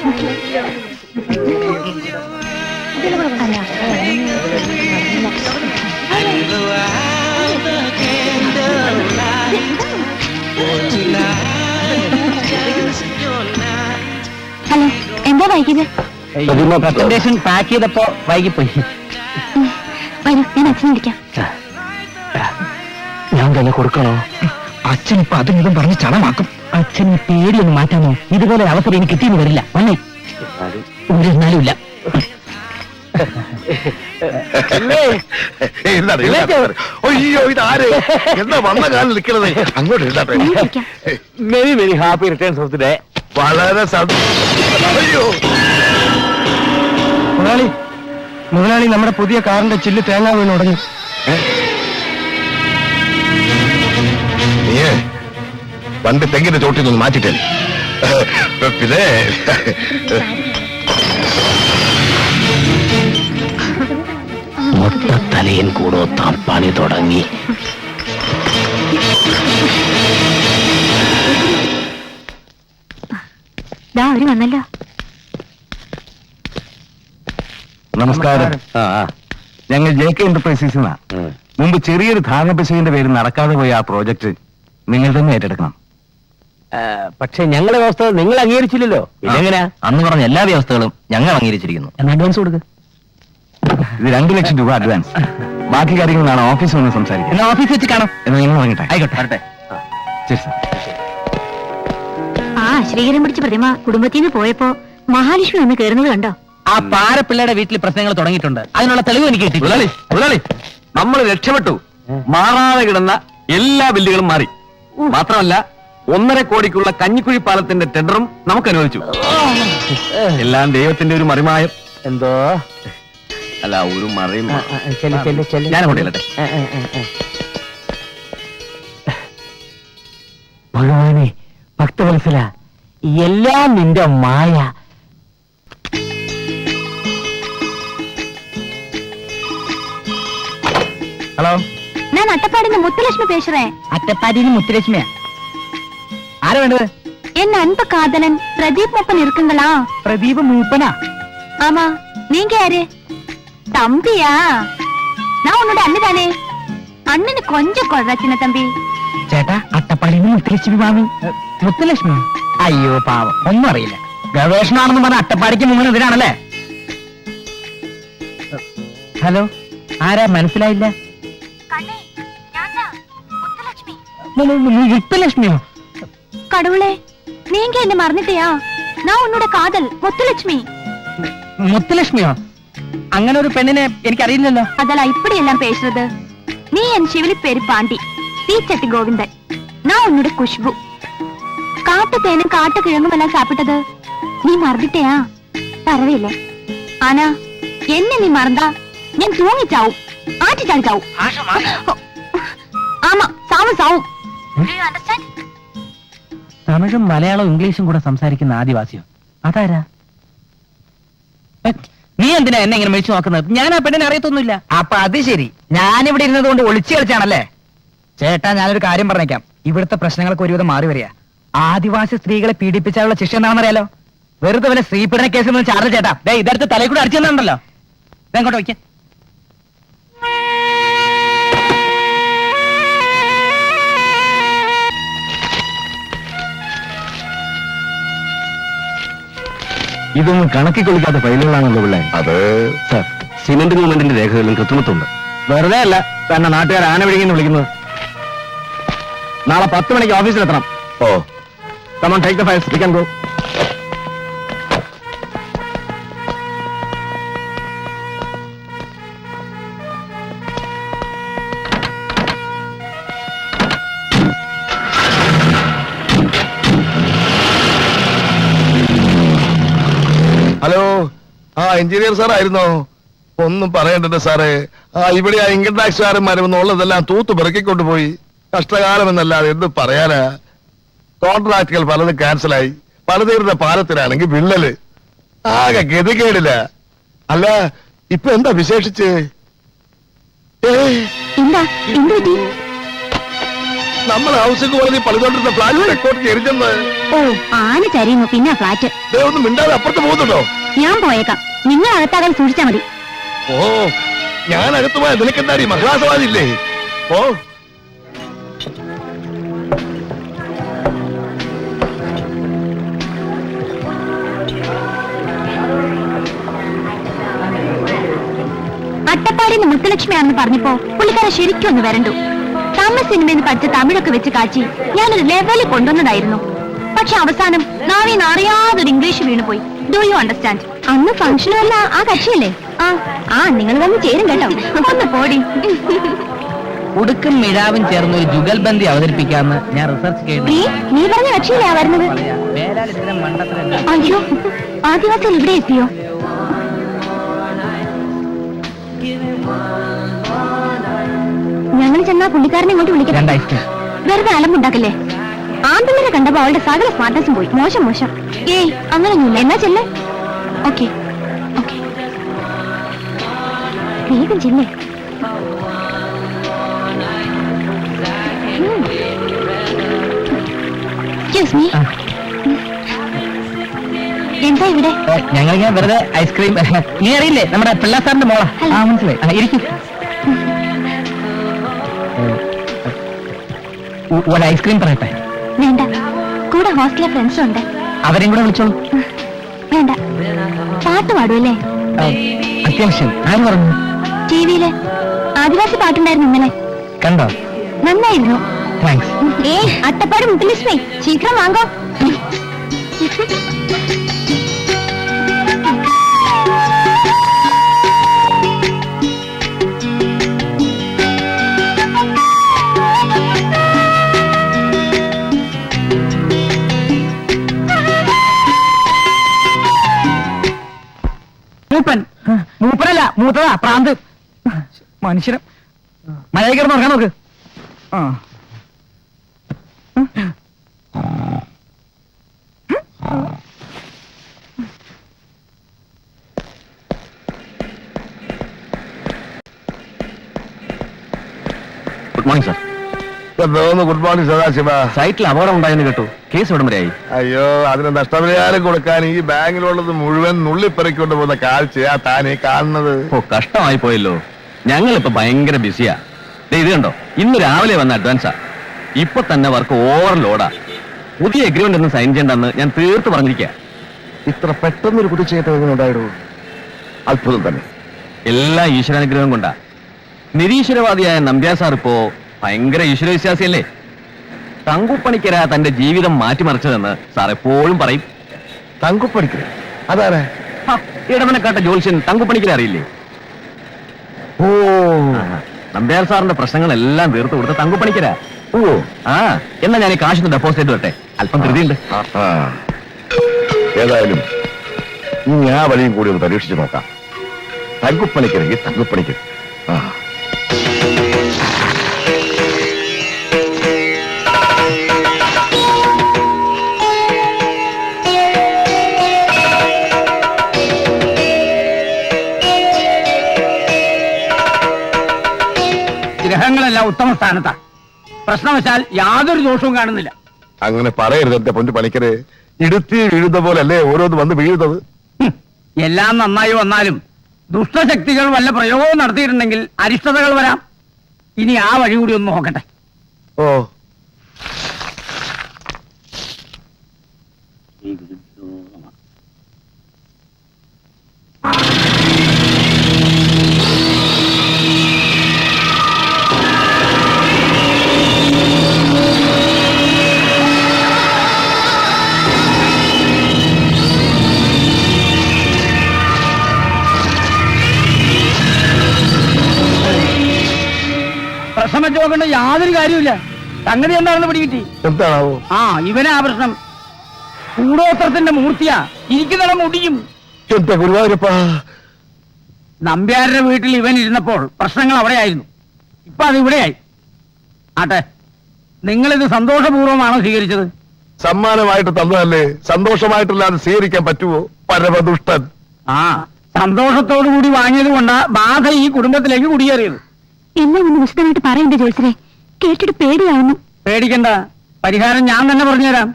Hello, എന്താ വൈകിയത്? Presentation pack ചെയ്തപ്പോ വൈകിപ്പോയി. വരൂ, ഞാൻ അച്ഛനെ വിളിക്കാം. ഞാൻ തന്നെ കൊടുക്കണോ? അച്ഛൻ ഇപ്പൊ അതിനും പറഞ്ഞ് ചടമാക്കും. അച്ഛൻ പേടിയൊന്ന് മാറ്റാമോ? ഇതുപോലെ അവസരം എനിക്ക് കിട്ടിയെന്ന് വരില്ല. വന്നേ, എന്നാലും ഇല്ല. അയ്യോ, ഇതാര് എന്താ വന്ന കാലം നിൽക്കണത്? അങ്ങോട്ട് very very happy returns of the day. വളരെ അയ്യോ മുതലാളി, നമ്മുടെ പുതിയ കാറിന്റെ ചില്ല് തേങ്ങ വീണ് ഉടഞ്ഞു. നീയേ വണ്ടി തെങ്ങിന്റെ ചോട്ടിൽ നിന്ന് മാറ്റിട്ടേ. പിന്നെ മൊത്തത്തലയൻ കൂടോത്താൻ പണി തുടങ്ങി. അവര് വന്നല്ലോ. നമസ്കാരം. ഞങ്ങൾ JK എന്റർപ്രൈസസിൽ നിന്നാ. മുമ്പ് ചെറിയൊരു ധാരണപ്പിശകിന്റെ പേരിൽ നടക്കാതെ പോയ ആ പ്രോജക്ട് നിങ്ങൾ തന്നെ ഏറ്റെടുക്കണം. പക്ഷെ ഞങ്ങളുടെ വ്യവസ്ഥ നിങ്ങൾ അംഗീകരിച്ചില്ലല്ലോ. ഇതെങ്ങനെയാ? അന്ന് പറഞ്ഞ എല്ലാ വ്യവസ്ഥകളും ഞങ്ങൾ അംഗീകരിച്ചിരിക്കുന്നു. എന്നാ അഡ്വാൻസ് കൊടുക്ക്. ഇത് 2 ലക്ഷം രൂപ അഡ്വാൻസ്. ബാക്കി കാര്യങ്ങളാണ് ഓഫീസിൽ നിന്ന് സംസാരിക്കുക. എന്നാ ഓഫീസ് വെച്ച് കാണാം. എന്ന് നിങ്ങൾ വാങ്ങിട്ടെ. ആയിക്കോട്ടെ, വരട്ടെ. ശരി സാർ. ആ ശ്രീകരം പിടിച്ച പ്രതിമ കുടുംബത്തിൽ നിന്ന് പോയപ്പോ മഹാലക്ഷ്മി ഒന്ന് കയറുന്നത് കണ്ടോ? ആ പാരപ്പിള്ളയുടെ വീട്ടിൽ പ്രശ്നങ്ങൾ തുടങ്ങിയിട്ടുണ്ട്. അതിനുള്ള തെളിവ് എനിക്ക് കിട്ടി. മുതലാളി, നമ്മൾ രക്ഷപ്പെട്ടു. മാറാതെ കിടന്ന എല്ലാ ബില്ലുകളും മാറി. മാത്രമല്ല 1.5 കോടിക്കുള്ള കഞ്ഞിക്കുഴി പാലത്തിന്റെ ടെൻഡറും നമുക്ക് അനുവദിച്ചു. എല്ലാം ദൈവത്തിന്റെ ഒരു മറിമായം. എന്തോ അല്ല, ഒരു മറിയും. ഞാൻ കൊണ്ടില്ലട്ടെ. ഭഗവാനെ, ഭക്തവത്സല, എല്ലാം നിന്റെ മായ. ഹലോ, ഞാൻ അട്ടപ്പാടിന്ന് മുത്തുലക്ഷ്മി പേശുറേன். അറ്റപ്പാടിന്ന് മുത്തുലക്ഷ്മിയാ. ആരാ വേണ്ടത്? എൻ അன்பு காதலன் பிரதீப் மூப்பன் இருக்குங்களா? പ്രദീപ് മൂപ്പനാ? ஆமா, நீங்க யாரு? தம்பியா? நான் உன்னோட அண்ணன் தானே. அண்ணனு கொஞ்சம் கொள்றா சின்ன தம்பி. ചേട്ടാ, അട്ടപ്പാടിന്ന് മുത്തുലക്ഷ്മി മാമി. മുത്തുലക്ഷ്മി? അയ്യോ പാവം, ഒന്നും അറിയില്ല. ഗവേഷണമാണെന്ന് പറഞ്ഞ അട്ടപ്പാടിക്ക് മുങ്ങൻ എതിരാണല്ലേ? ഹലോ, ആരാ? മനസ്സിലായില്ല. മുത്തുലക്ഷ്മിയോ? கடவுளே, நீங்க என்ன மறந்துட்டியா? நான் உன்னோட காதல் முத்துலட்சுமி. മുത്തുലക്ഷ്മിയോ? അങ്ങനെ ഒരു പെണ്ണിനെ എനിക്കറിയില്ലല്ലോ. அதெல்லாம் இப்படி எல்லாம் பேசுறது. நீ என் சிவிலி பேரு பாண்டி, தீச்சட்டி கோவிந்தன். நான் உன்னோட குஷ்பு. காட்டு தேனும் காட்டு கிழங்கும் எல்லாம் சாப்பிட்டது நீ மறந்துட்டியா? பரவாயில்லை. ஆனா என்ன நீ மறந்தா நான் தூங்கி சாவும், ஆட்டி சாடி சாவும். ஆமா, சாவு சாவும். തമിഴും മലയാളവും ഇംഗ്ലീഷും കൂടെ സംസാരിക്കുന്ന ആദിവാസിയോ? അതാരാ? നീ എന്തിനാ എന്നെ ഇങ്ങനെ മേടിച്ചു നോക്കുന്നത്? ഞാൻ ആ പെണ്ണിനെ അറിയത്തൊന്നുമില്ല. അപ്പൊ അത് ശരി, ഞാനിവിടെ ഇരുന്നത് കൊണ്ട് ഒളിച്ചു കളിച്ചാണല്ലേ? ചേട്ടാ, ഞാനൊരു കാര്യം പറഞ്ഞേക്കാം. ഇവിടുത്തെ പ്രശ്നങ്ങൾക്ക് ഒരുവിധം മാറി വരിക. ആദിവാസി സ്ത്രീകളെ പീഡിപ്പിച്ചാലുള്ള ശിക്ഷ എന്താണെന്നറിയാലോ? വെറുതെ വല്ല സ്ത്രീപീഡന കേസിൽ നിന്ന് ചാർജ് ചേട്ടാ. ഇതെടുത്ത് തലയിൽ കൂടെ അടിച്ചു തന്നുണ്ടല്ലോ. ഇതെങ്ങോട്ട് വയ്ക്ക. ഇതൊന്നും കണക്കി കൊള്ളിക്കാത്ത ഫയലുകളാണല്ലോ പിള്ളേ. അത് സാർ, സിമന്റ് മൂവ്മെന്റിന്റെ രേഖകളിലും കൃത്രിമത്വമുണ്ട്. വെറുതെ അല്ല തന്നെ നാട്ടുകാർ ആന വിഴുങ്ങിന്ന് വിളിക്കുന്നത്. നാളെ 10 മണിക്ക് ഓഫീസിലെത്തണം. ഓ, Come on, take the files. We can go. Hello, engineer sir ആയിരുന്നോ? ഒന്നും പറയണ്ടേ സാറേ. ഇവിടെ ആ ഇൻകം ടാക്സുകാരന്മാരും ഉള്ളതെല്ലാം തൂത്ത് പെറുക്കിക്കൊണ്ടുപോയി. കഷ്ടകാലം എന്നല്ലാതെ എന്ത് പറയാനാ. കോൺട്രാക്ടുകൾ പലതും ക്യാൻസലായി. പലതീരുടെ പാലത്തിനാണെങ്കിൽ വിള്ളല്. ആകെ ഗതികേടില്ല. അല്ല, ഇപ്പൊ എന്താ വിശേഷിച്ച്? എന്താ എന്ത് പറ്റി? നമ്മൾ ഹൗസിംഗ് കോളേജിൽ പണിതോണ്ടിരുന്ന ഫ്ലാറ്റ് റെക്കോർഡ് എരിഞ്ഞെന്ന്. ഓ, ആന ചരിയുന്നു പിന്നെ ഫ്ലാറ്റ്. ഒന്നും മിണ്ടാതെ അപ്പുറത്ത് പോകുന്നുണ്ടോ? ഞാൻ പോയേക്കാം, നിങ്ങൾ അകത്താകാൻ സൂക്ഷിച്ചാ മതി. ഓ, ഞാൻ അകത്ത് പോയ നിനക്കെന്താ മഹാസവാദില്ലേ? ഓ, അട്ടപ്പാടിന്ന് മുത്തലക്ഷ്മിയാണെന്ന് പറഞ്ഞപ്പോ പുള്ളിക്കാരെ ശരിക്കും ഒന്ന് വരണ്ടു. തമിഴ് സിനിമയിൽ പഠിച്ച തമിഴൊക്കെ വെച്ച് കാച്ചി ഞാനൊരു ലെവലിൽ കൊണ്ടുവന്നതായിരുന്നു. പക്ഷെ അവസാനം നാവിന്ന് അറിയാതൊരു ഇംഗ്ലീഷ് വീണുപോയി. Do you understand? അന്ന് ഫംഗ്ഷനും അല്ല ആ കക്ഷിയല്ലേ? ആ നിങ്ങൾ വന്ന് ചേരും കേട്ടോ. ഒന്ന് പോടി. ഉടുക്കും മിഴാവും ചേർന്ന് ഒരു ജുഗൽബന്ദി അവതരിപ്പിക്കാന്ന് ഞാൻ റിസർച്ച് ചെയ്യുന്നു. നീ പറഞ്ഞ കക്ഷിയിലാ വരുന്നത്? അയ്യോ, ആദിവാസികൾ ഇവിടെ എത്തിയോ? ഞങ്ങൾ ചെന്നാ പുള്ളിക്കാരനെ ഇങ്ങോട്ട് വിളിക്കാം. വെറുതെ അലമ്പുണ്ടാക്കല്ലേ. ആമ്പിള്ളേരെ കണ്ടപ്പോ അവളുടെ സകല സ്മാർട്ട്നസും പോയി. മോശം മോശം. ഏയ് അങ്ങനൊന്നുമില്ല. എന്നാ ചെല്ലേ. ഓക്കെ ഓക്കെ, വേഗം ചെല്ലേ. എക്സ്ക്യൂസ് മീ, എന്താ ഇവിടെ? ഞങ്ങളിങ്ങനെ വെറുതെ ഐസ്ക്രീം. നീ അറിയില്ലേ നമ്മുടെ പിള്ള സാറിന്റെ മോളാ? മനസ്സിലായി. ഇരിക്കും. ഒരു ഐസ്ക്രീം പറയട്ടെ? വേണ്ട, കൂടെ ഹോസ്റ്റലിലെ ഫ്രണ്ട്സും ഉണ്ട്. അവരെയും കൂടെ വിളിച്ചോളൂ. വേണ്ട, പാട്ട് പാടുമല്ലേ? അത്യാവശ്യം. ആര് പറഞ്ഞു? ടിവിയില് ആദിവാസി പാട്ടുണ്ടായിരുന്നു ഇന്നലെ. കണ്ടോ? നന്നായിരുന്നു. താങ്ക്സ്. ഏയ് അട്ടപ്പാടി മുത്തലക്ഷ്മി, ശീഘ്രം വാങ്ങോ. മൂപ്പനല്ല, മൂത്തതാ പ്രാന്ത് മനുഷ്യനും. മഴ കിടന്ന് ഉറങ്ങാൻ നോക്ക്. Good morning sir. Good morning Sadashiva. സൈറ്റിൽ അപകടം ഉണ്ടായെന്ന് കേട്ടു. കേസ് എവിടം വരെയായി? അയ്യോ, അതിന് നഷ്ടപരിഹാരം കൊടുക്കാൻ ഈ ബാങ്കിലുള്ളത് മുഴുവൻ നുള്ളിപ്പെറിക്കൊണ്ട് പോകുന്ന കാഴ്ചയാ താനീ കാണുന്നത്. ഓ, കഷ്ടമായി പോയല്ലോ. ഞങ്ങളിപ്പോ ഭയങ്കര ബിസിയാ. ഇത് കണ്ടോ, ഇന്ന് രാവിലെ വന്ന അഡ്വാൻസാ. ഇപ്പൊ തന്നെ വർക്ക് ഓവർലോഡാ. പുതിയ എഗ്രിമെന്റ് ഒന്നും സൈൻ ചെയ്യണ്ടെന്ന് ഞാൻ തീർത്ത് പറഞ്ഞിരിക്കുക. ഇത്ര പെട്ടെന്നൊരു കുതിച്ചേറ്റമുണ്ടായിടൂ. അത്ഭുതം തന്നെ. എല്ലാം ഈശ്വരാനുഗ്രഹം കൊണ്ടാ. നിരീശ്വരവാദിയായ നമ്പ്യാർ സാർ ഇപ്പോ ഭയങ്കര ഈശ്വരവിശ്വാസിയല്ലേ? തങ്കുപ്പണിക്കര തന്റെ ജീവിതം മാറ്റിമറിച്ചതെന്ന് സാർ എപ്പോഴും പറയും. തങ്കുപ്പണിക്കര അതാരാ? ഇടവനക്കാട്ട ജോത്സ്യൻ തങ്കുപ്പണിക്കര അറിയില്ലേ? ഓ, നമ്പ്യാർ സാറിന്റെ പ്രശ്നങ്ങളെല്ലാം തീർത്തു കൊടുത്ത തങ്കുപ്പണിക്കര. ഓ, എന്നാ ഞാൻ ഈ കാശൊന്ന് ഡെപ്പോസിറ്റ് വരട്ടെ. അല്പം ധൃതിയുണ്ട്. ഏതായാലും ഇനി ആ വഴിയും കൂടി ഒന്ന് പരീക്ഷിച്ച് നോക്കാം. തങ്കുപ്പണിക്കരെങ്കിൽ തങ്കുപ്പണിക്കർ. ഗ്രഹങ്ങളെല്ലാം ഉത്തമ സ്ഥാനത്താ. പ്രശ്നവശാൽ യാതൊരു ദോഷവും കാണുന്നില്ല. അങ്ങനെ പറയരുത് എന്റെ പൊന്നു പണിക്കര്. ഇടുത്തി വീഴുന്ന പോലല്ലേ ഓരോന്ന് വന്ന് വീഴുന്നത്. എല്ലാം നന്നായി വന്നാലും ദുഷ്ടശക്തികൾ വല്ല പ്രയോഗവും നടത്തിയിട്ടുണ്ടെങ്കിൽ അരിഷ്ടതകൾ വരാം. ഇനി ആ വഴി കൂടി ഒന്ന് നോക്കട്ടെ. ഓ, പ്രശ്നം വെച്ച് നോക്കേണ്ട യാതൊരു കാര്യമില്ല. സംഗതി എന്താണെന്ന് പിടികിട്ടി. എന്താണാവോ? ഇവനാ പ്രശ്നം. കൂടോത്രത്തിന്റെ മൂർത്തിയാ. ഇരിക്കുന്ന മുടിയും. എന്താ ഗുരുവായൂരപ്പാ? നമ്പ്യാരുടെ വീട്ടിൽ ഇവൻ ഇരുന്നപ്പോൾ പ്രശ്നങ്ങൾ അവിടെയായിരുന്നു. ഇപ്പൊ അത് ഇവിടെയായി. ആട്ടെ, നിങ്ങളിത് സന്തോഷപൂർവ്വമാണോ സ്വീകരിച്ചത്? സമ്മാനമായിട്ട് തന്നതല്ലേ, സന്തോഷമായിട്ടല്ലാതെ സ്വീകരിക്കാൻ പറ്റുമോ? പരമദുഷ്ടൻ. സന്തോഷത്തോടു കൂടി വാങ്ങിയത് കൊണ്ടാ ബാധ ഈ കുടുംബത്തിലേക്ക് കുടിയേറിയത്. എന്നെ ഒന്ന് വിശദമായിട്ട് പറയണ്ടേ ജോത്സരെ? കേട്ടിട്ട് പേടിയാവുന്നു. പേടിക്കണ്ട, പരിഹാരം ഞാൻ തന്നെ പറഞ്ഞുതരാം.